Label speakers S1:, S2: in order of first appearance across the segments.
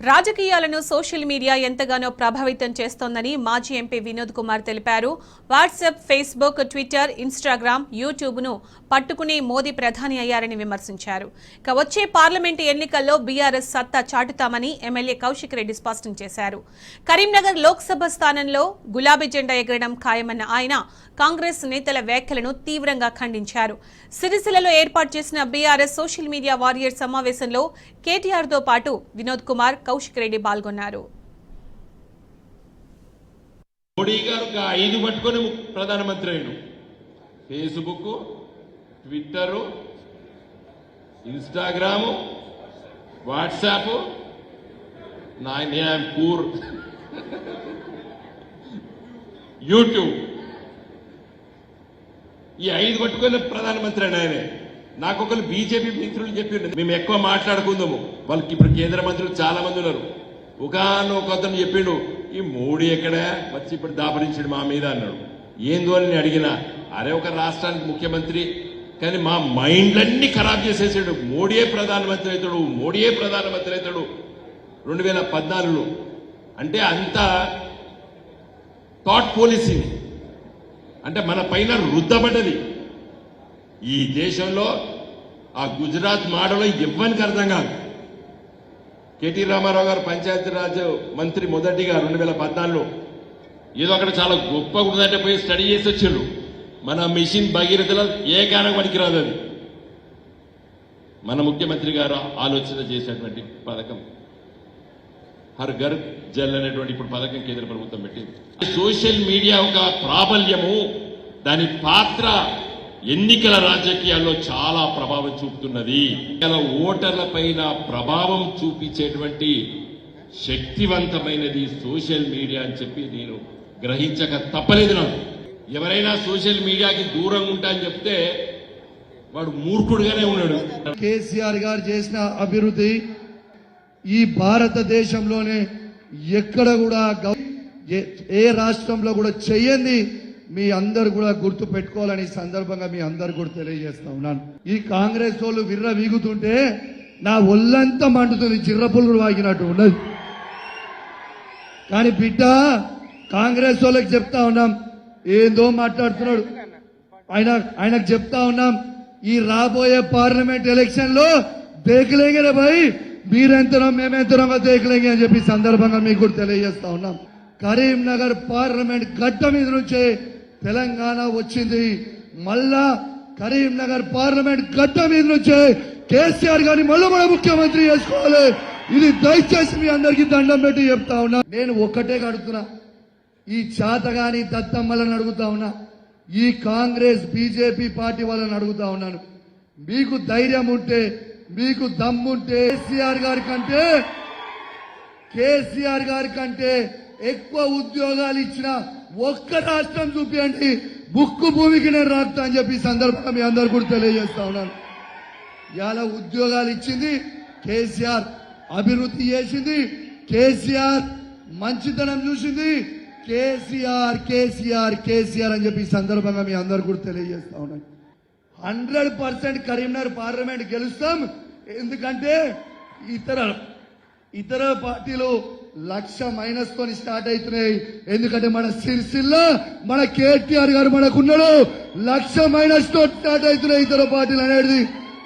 S1: రాజకీయాలను social media ఎంతగానో ప్రభావితం చేస్తోందని మాజీ ఎంపీ వినోద్ కుమార్ తెలిపారు. వాట్సాప్, ఫేస్బుక్, ట్విట్టర్, ఇన్స్టాగ్రామ్, యూట్యూబ్ను పట్టుకుని మోదీ ప్రధాని అయ్యారని విమర్శించారు. ఇక వచ్చే పార్లమెంటు ఎన్నికల్లో బీఆర్ఎస్ సత్తా చాటుతామని ఎమ్మెల్యే కౌశిక్ రెడ్డి స్పష్టం చేశారు. కరీంనగర్ లోక్సభ స్థానంలో గులాబీ జెండా ఎగరడం ఖాయమన్న ఆయన కాంగ్రెస్ నేతల వ్యాఖ్యలను తీవ్రంగా ఖండించారు. సిరిసిల్లలో ఏర్పాటు చేసిన బీఆర్ఎస్ సోషల్ మీడియా వారియర్ సమావేశంలో కేటీఆర్తో పాటు వినోద్ కుమార్, కౌశిక్ రెడ్డి పాల్గొన్నారు.
S2: మోడీ గారు 5 పట్టుకొని ప్రధానమంత్రి అయ్యాడు. Facebook, Twitter, Instagram, WhatsApp, poor, YouTube, ఈ 5 పట్టుకొని ప్రధానమంత్రి అని ఆయనే. నాకు ఒకరు బీజేపీ మిత్రులు చెప్పిండు, మేము ఎక్కువ మాట్లాడుకుందాము, వాళ్ళకి ఇప్పుడు కేంద్ర మంత్రులు చాలా మంది ఉన్నారు. ఒక అతను చెప్పిండు, ఈ మోడీ ఎక్కడా వచ్చి ఇప్పుడు దాపరించాడు మా మీద అన్నాడు. ఏందో అని నేను అడిగినా, అరే ఒక రాష్ట్రానికి ముఖ్యమంత్రి కానీ మా మైండ్లన్నీ ఖరాబ్ చేసేసాడు. మోడీయే ప్రధానమంత్రి అవుతాడు, మోడీయే ప్రధానమంత్రి అవుతాడు 2014లో. అంటే అంత థాట్ పోలీసింగ్ అంటే మన పైన రుద్దబడ్డది. ఈ దేశంలో ఆ గుజరాత్ మోడల్ ఇవ్వనికి అర్థం కాదు. కేటీ రామారావు గారు పంచాయతీరాజ్ మంత్రి మొదటిగా 2014లో ఏదో అక్కడ చాలా గొప్పగా ఉందంటే పోయి స్టడీ చేసి వచ్చారు. మన మిషన్ భగీరథలో ఏ గానం పనికిరాదు. అది మన ముఖ్యమంత్రి గారు ఆలోచన చేసినటువంటి పథకం హర్ ఘర్ జల్ అనేటువంటి ఇప్పుడు పథకం కేంద్ర ప్రభుత్వం పెట్టింది. సోషల్ మీడియా ఒక ప్రాబల్యము, దాని పాత్ర ఎన్నికల రాజకీయాల్లో చాలా ప్రభావం చూపుతున్నది. ఓటర్ల పైన ప్రభావం చూపించేటువంటి శక్తివంతమైనది సోషల్ మీడియా అని చెప్పి నేను గ్రహించక తప్పలేదు. నాకు ఎవరైనా సోషల్ మీడియాకి దూరంగా ఉంటా అని చెప్తే వాడు మూర్ఖుడుగానే ఉన్నాడు.
S3: కేసీఆర్ గారు చేసిన అభివృద్ధి ఈ భారతదేశంలోనే ఎక్కడ కూడా ఏ రాష్ట్రంలో కూడా చెయ్యండి. మీ అందరు కూడా గుర్తు పెట్టుకోవాలని సందర్భంగా మీ అందరు కూడా తెలియజేస్తా ఉన్నాను. ఈ కాంగ్రెస్ వాళ్ళు విర్ర వీగుతుంటే నా ఒళ్ళంతా మండుతుంది, చిర్రపుల్లు వాగినట్టు ఉన్నది. కానీ బిడ్డ కాంగ్రెస్ వాళ్ళకి చెప్తా ఉన్నాం, ఏందో మాట్లాడుతున్నాడు. ఆయనకు చెప్తా ఉన్నాం, ఈ రాబోయే పార్లమెంట్ ఎలక్షన్ లో దేకలేంగే భయ్, మీరెంతనో మేమెంతనో దేకలేంగే అని చెప్పి సందర్భంగా మీకు కూడా తెలియజేస్తా ఉన్నాం. కరీంనగర్ పార్లమెంట్ గడ్డ మీద నుంచే తెలంగాణ వచ్చింది. మళ్ళా కరీంనగర్ పార్లమెంట్ గడ్డ మీద నుంచే కేసీఆర్ గారిని మళ్ళీ మన ముఖ్యమంత్రి చేసుకోవాలి. ఇది దయచేసి మీ అందరికీ దండం పెట్టి చెప్తా ఉన్నా. నేను ఒక్కటే అడుగుతున్నా, ఈ చాతగాని దత్తమ్మలను అడుగుతా ఉన్నా, ఈ కాంగ్రెస్ బీజేపీ పార్టీ వాళ్ళని అడుగుతా ఉన్నాను. మీకు ధైర్యం ఉంటే, మీకు దమ్ముంటే కేసీఆర్ గారి కంటే ఎక్కువ ఉద్యోగాలు ఇచ్చిన ఒక్క రాష్ట్రం చూపించండి, బుక్కు భూమికి నేను రాస్తా అని చెప్పి సందర్భంగా మీ అందరు కూడా తెలియజేస్తా ఉన్నాను. ఇలా ఉద్యోగాలు ఇచ్చింది కేసీఆర్, అభివృద్ధి చేసింది కేసీఆర్, మంచితనం చూసింది కేసీఆర్ అని చెప్పి సందర్భంగా మీ అందరు కూడా తెలియజేస్తా ఉన్నాను. 100% కరీంనగర్ పార్లమెంట్ గెలుస్తాం. ఎందుకంటే ఇతర పార్టీలు -1,00,000 తోని స్టార్ట్ అవుతున్నాయి. ఎందుకంటే మన సిరిసిల్ల మన కేటీఆర్ గారు మనకున్నాడు, -1,00,000 తో స్టార్ట్ అవుతున్నాయి ఇతర పార్టీలు అనేది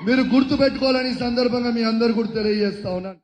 S3: మీరు గుర్తు పెట్టుకోవాలని సందర్భంగా మీ అందరు కూడా తెలియజేస్తా ఉన్నాను.